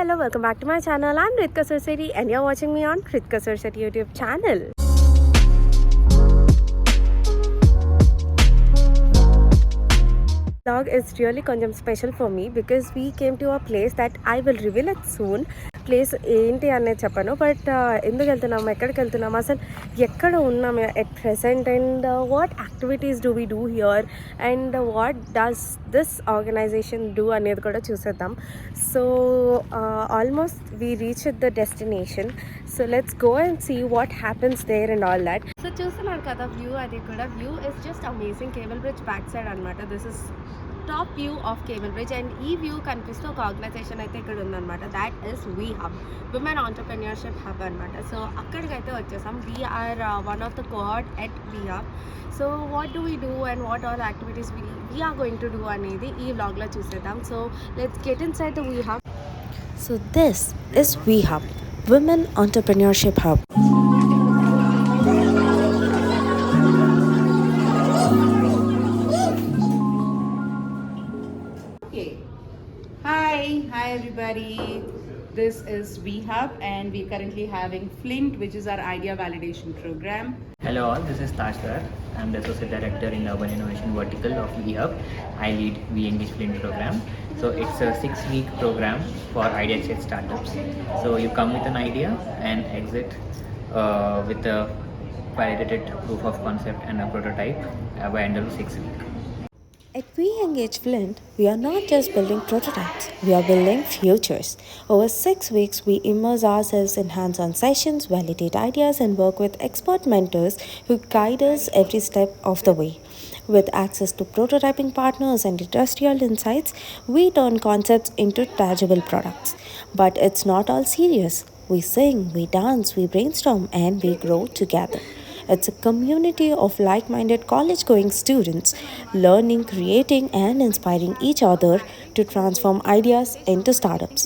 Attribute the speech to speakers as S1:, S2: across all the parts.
S1: hello, welcome back to my channel. I'm Ritika Surseti and you're watching me on Ritika Surseti YouTube channel. Vlog is really special for me because we came to a place that I will reveal it soon. Place ఏంటి అనేది చెప్పాను, but ఎందుకు వెళ్తున్నాము, ఎక్కడికి వెళ్తున్నాము, అసలు ఎక్కడ ఉన్నాము at present, and what activities do we do here, and what does this organization do అనేది కూడా చూసేద్దాం. So almost we reach the destination. So let's go and see what happens there and all that. So చూస్తున్నారు కదా view, అది కూడా view is just amazing. Cable bridge back side అనమాట. This is top view of cable bridge, and ఈ view కనిపిస్తూ ఒక organization అయితే ఇక్కడ ఉందన్నమాట. దాట్ ఈస్ వీ హబ్, విమెన్ ఆంటర్‌ప్రెన్యూర్‌షిప్ హబ్ అనమాట. సో అక్కడికైతే వచ్చేసాం. We are one of the cohort at వీ Hub. So what do we do and what all activities we are going to do అనేది ఈ వ్లాగ్లో చూసేద్దాం. So let's get inside the వీ Hub.
S2: So this is We Hub, Women Entrepreneurship Hub.
S3: Hi everybody. This is We Hub and we're currently having Flint, which is our idea validation program.
S4: Hello all, this is Tajwar. I'm the Associate Director in Urban Innovation Vertical of We Hub. I lead We Engage Flint program. So it's a 6-week program for idea check startups. So you come with an idea and exit with a validated proof of concept and a prototype by end of 6 weeks.
S2: At We Engage Flint, we are not just building prototypes, we are building futures. Over 6 weeks, we immerse ourselves in hands-on sessions, validate ideas, and work with expert mentors who guide us every step of the way. With access to prototyping partners and industrial insights, we turn concepts into tangible products. But it's not all serious. We sing, we dance, we brainstorm, and we grow together. It's a community of like-minded college-going students learning, creating, and inspiring each other to transform ideas into startups.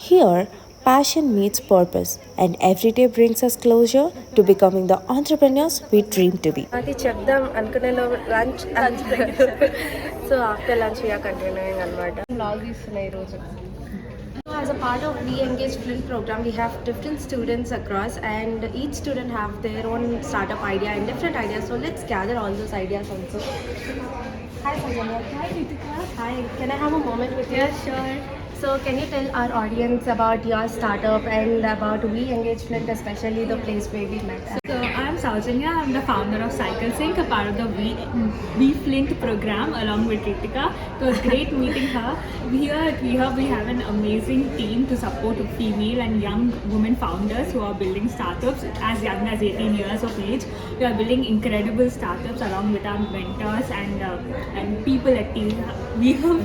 S2: Here, passion meets purpose, and every day brings us closer to becoming the entrepreneurs we dream to be.
S1: అది చెప్దాం అనుకునే lunch so after lunch we are continuing అనమాట. Vlog తీస్తున్నాయి ఈరోజు. As a part of We Engage Flint program, we have different students across, and each student have their own startup idea and different ideas. So let's gather all those ideas also. Hi Sanjana. Hi Ritika. Hi. Can I have a moment with you? Yeah, sure. So can you tell our audience about your startup and about We Engage Flint, especially the place where we met?
S5: So I'm Saujanya. I'm the founder of Cycle Sync, a part of the We Flint program along with Ritika. So it's great meeting her. Here at We Hub, we have an amazing team to support female and young women founders who are building startups as young as 18 years of age. We are building incredible startups along with our mentors and people at team.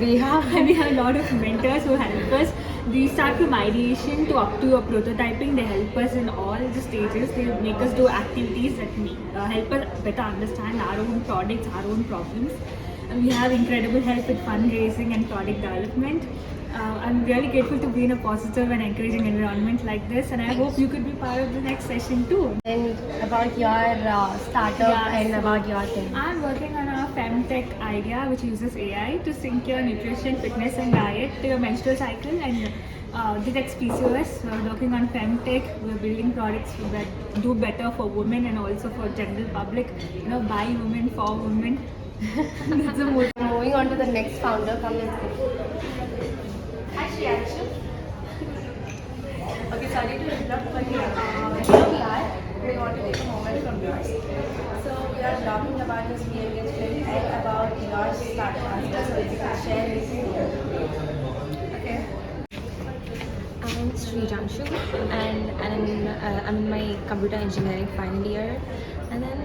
S5: We have a lot of mentors who help us. We start from ideation to up to a prototyping. They help us in all the stages. They make us do activities that help us better understand our own products, our own problems. And we have incredible help with fundraising and product development. I'm really grateful to be in a positive and encouraging environment like this, and I hope you could be part of the next session too.
S1: And about your startup and about your thing.
S5: I'm working on a femtech idea which uses AI to sync your nutrition, fitness and diet to your menstrual cycle and detects PCOS. We're working on femtech. We're building products that do better for women and also for general public. By women, for women. That's the mood.
S1: Moving on to the next founder. Come, let's go. Action. Okay, sorry to interrupt, but here we are. We want to take a moment from yours. So we are talking about this We Engage Flint and about your startup idea. So if you can share anything. Okay.
S6: I'm Sri Janshu, and I'm in my computer engineering final year, and then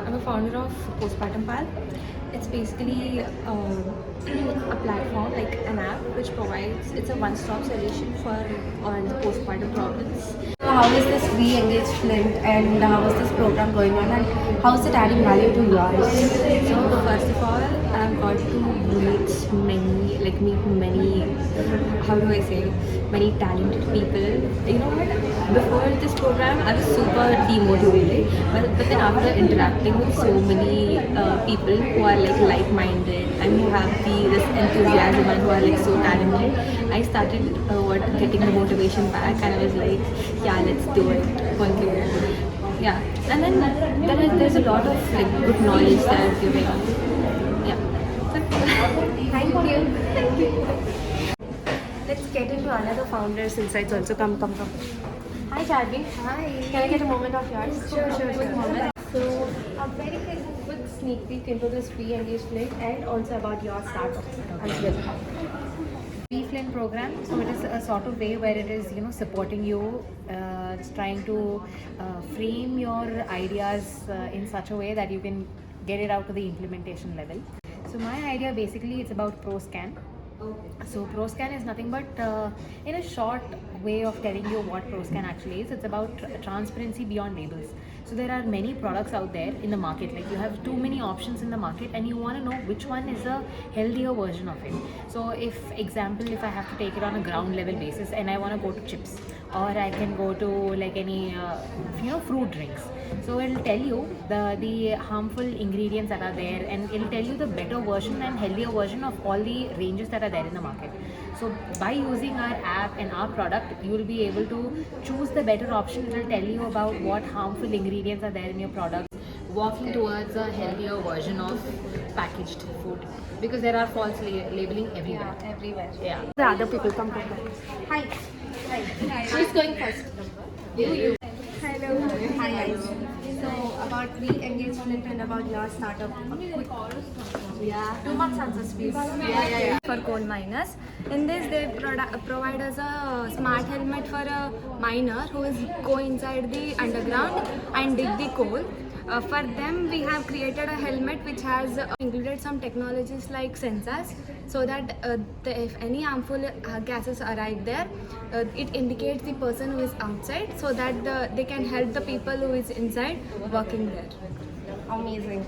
S6: I'm a founder of Postpartum Pal. It's basically a platform, like an app, which it's a one-stop solution for all the postpartum problems.
S1: So how is this We Engage Flint and how is this program going on and how is it adding value to yours?
S6: So first of all, I've got to meet many, how do I say, many talented people. You know what? Before this program, I was super demotivated, but then after interacting with so many people who are like-minded and who have this enthusiasm and who are like so talented, I started getting the motivation back, and I was like, yeah, let's do it. Continue. Yeah, and then there's a lot of like good knowledge that I'm giving. Yeah.
S1: Thank you. Let's get into another founder's insights also. Come. Hi, Charvi. Hi. Can I get a moment of yours? Sure. Quick moment. So, a very quick sneak peek into this We Engage Flint and also about your startup as well.
S7: Flint program, so it is a sort of way where it is supporting you, it's trying to frame your ideas in such a way that you can get it out to the implementation level. So my idea basically it's about ProScan. So ProScan is nothing but in a short way of telling you what ProScan actually is. It's about transparency beyond labels. So there are many products out there in the market, like you have too many options in the market and you want to know which one is a healthier version of it. So if I have to take it on a ground level basis and I want to go to chips, or I can go to like any fruit drinks, so it'll tell you the harmful ingredients that are there, and it'll tell you the better version and healthier version of all the ranges that are there in the market. So by using our app and our product, you will be able to choose the better option. It will tell you about what harmful ingredients are there in your product, walking towards a healthier version of packaged food, because there are false labeling everywhere. Yeah.
S1: The other people come. Hi. Who's going first? You. Hello. Hi guys. So about We Engage Flint and about your startup. Quick. Yeah. 2 months answers, please. Yeah.
S8: For coal miners. In this, they provide us a smart helmet for a miner who is go inside the underground and dig the coal. For them, we have created a helmet which has included some technologies like sensors, so that if any harmful gases arrive there, it indicates the person who is outside, so that they can help the people who is inside working there.
S1: Amazing.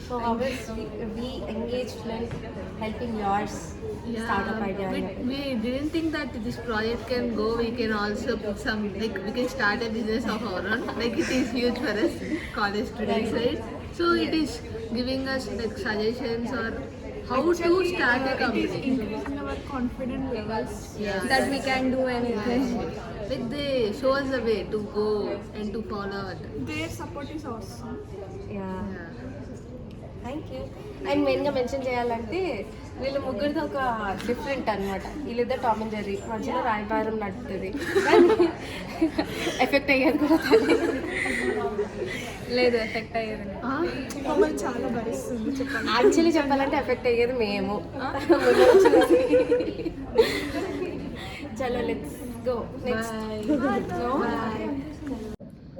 S1: So how is We Engage Flint helping yours startup idea?
S9: But we didn't think that this project can go. We can also put some, like we can start a business of our own. Like it is huge for us, college students, right? So it is giving us like suggestions or how to start a company.
S8: It is increasing our confidence levels
S9: Yeah.
S8: that we can do anything.
S9: Like they show us the way to go and to follow it.
S8: Their support is awesome.
S1: Yeah.
S9: Yeah.
S1: Thank you. And మెయిన్గా mention చేయాలంటే వీళ్ళు ముగ్గురితో ఒక different అనమాట. వీళ్ళిద్దరు Tom and Jerry, మధ్యలో రాయబారం నడుతుంది, effect అయ్యేది కూడా తనే.
S8: లేదు ఎఫెక్ట్ అయ్యేది మమ్మల్ని చాలా భరిస్తుంది చెప్పండి.
S1: యాక్చువల్లీ చెప్పాలంటే ఎఫెక్ట్ అయ్యేది మేము. చలో let's go next.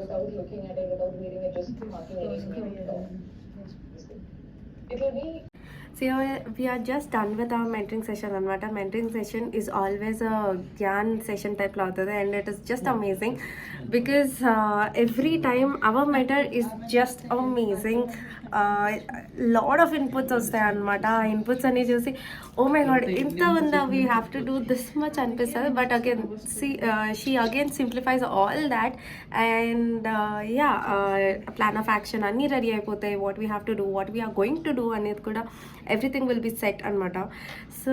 S10: without looking at it, without reading it, just marking anything. It will be.
S1: So we are just done with our mentoring session anamata. Mentoring session is always a gyan session type lo avutadi, and it is just amazing because every time our mentor is just amazing. Lot of inputs వస్తాయి అనమాట. ఆ inputs అన్ని చూసి oh my god ఇంత ఉందా, we have to do this much అనిపిస్తుంది. But again she again simplifies all that, and plan of action అన్నీ ready అయిపోతాయి. What we have to do, what we are going to do అనేది కూడా everything will be set అనమాట. So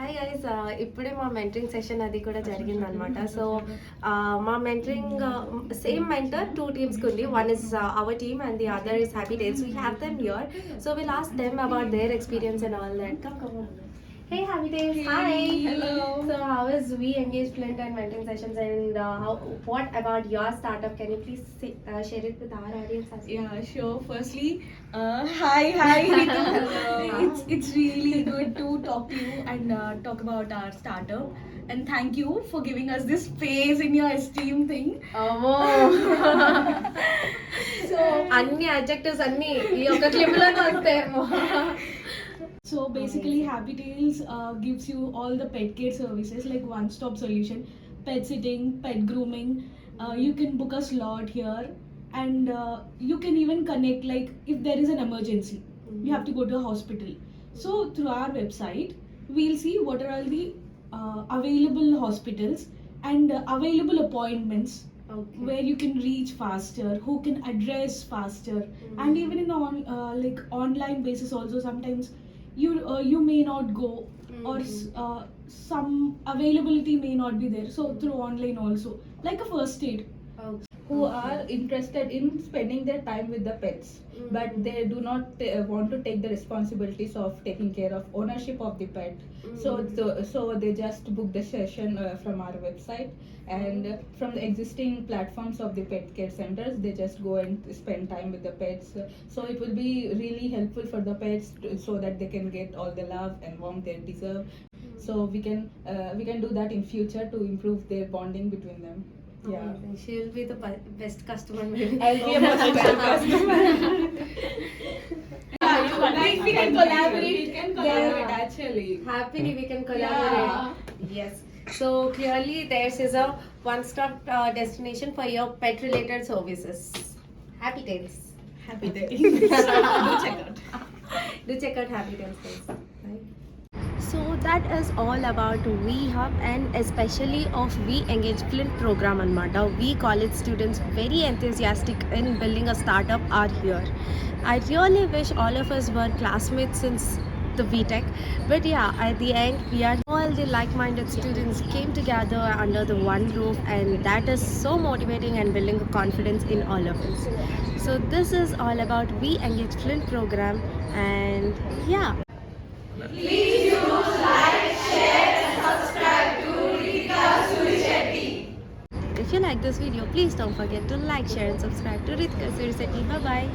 S1: hi guys, ఇప్పుడే మా mentoring session అది కూడా జరిగిందనమాట. సో మా మెంటరింగ్ సేమ్ మెంటర్ 2 teams ఉంది. One is our team and the other is Happy Days. We have them here, so we'll ask them about their experience and all that. Come. Hey Happy Days. Hi. Hello. So how is We Engage Flint and mentoring sessions, and what about your startup? Can you please share it with our audience as well?
S11: Yeah, sure. Firstly, hi Ritu. It's really good to talk to you and talk about our startup. And thank you for giving us this space in your esteem thing.
S1: So అన్ని adjectives అన్ని ఈ ఒక clip లోనే వస్తాయేమో.
S11: So basically, Happy Tales gives you all the pet care services like one-stop solution, pet sitting, pet grooming. You can book a slot here, and you can even connect like if there is an emergency, you have to go to a hospital. So through our website, we'll see what are all the available hospitals and available appointments
S1: Okay.
S11: where you can reach faster, who can address faster, and even in the like online basis also sometimes you may not go, or some availability may not be there. So through online also, like a first aid.
S12: Who are interested in spending their time with the pets, but they do not want to take the responsibilities of taking care of ownership of the pet. So they just book the session from our website, and from the existing platforms of the pet care centers, they just go and spend time with the pets. So it will be really helpful for the pets so that they can get all the love and warmth they deserve. So we can do that in future to improve their bonding between them. Yeah.
S1: Amazing. She will be the best customer maybe.
S12: I'll be a most welcome customer.
S11: We can collaborate.
S12: Actually.
S1: Happily we can collaborate. Yes. So clearly theirs is a one-stop destination for your pet-related services. Happy Tales.
S11: Happy day.
S1: Do check out. Do check out Happy Tales, guys. Right? So that is all about We Hub and especially of We Engage Flint program anamata. We college students very enthusiastic in building a startup are here. I really wish all of us were classmates since the BTech, but yeah, at the end we are all the like-minded students came together under the one roof, and that is so motivating and building a confidence in all of us. So this is all about We Engage Flint program, and yeah. If you like this video, please don't forget to like, share and subscribe to Ritika Surisetti. Bye bye.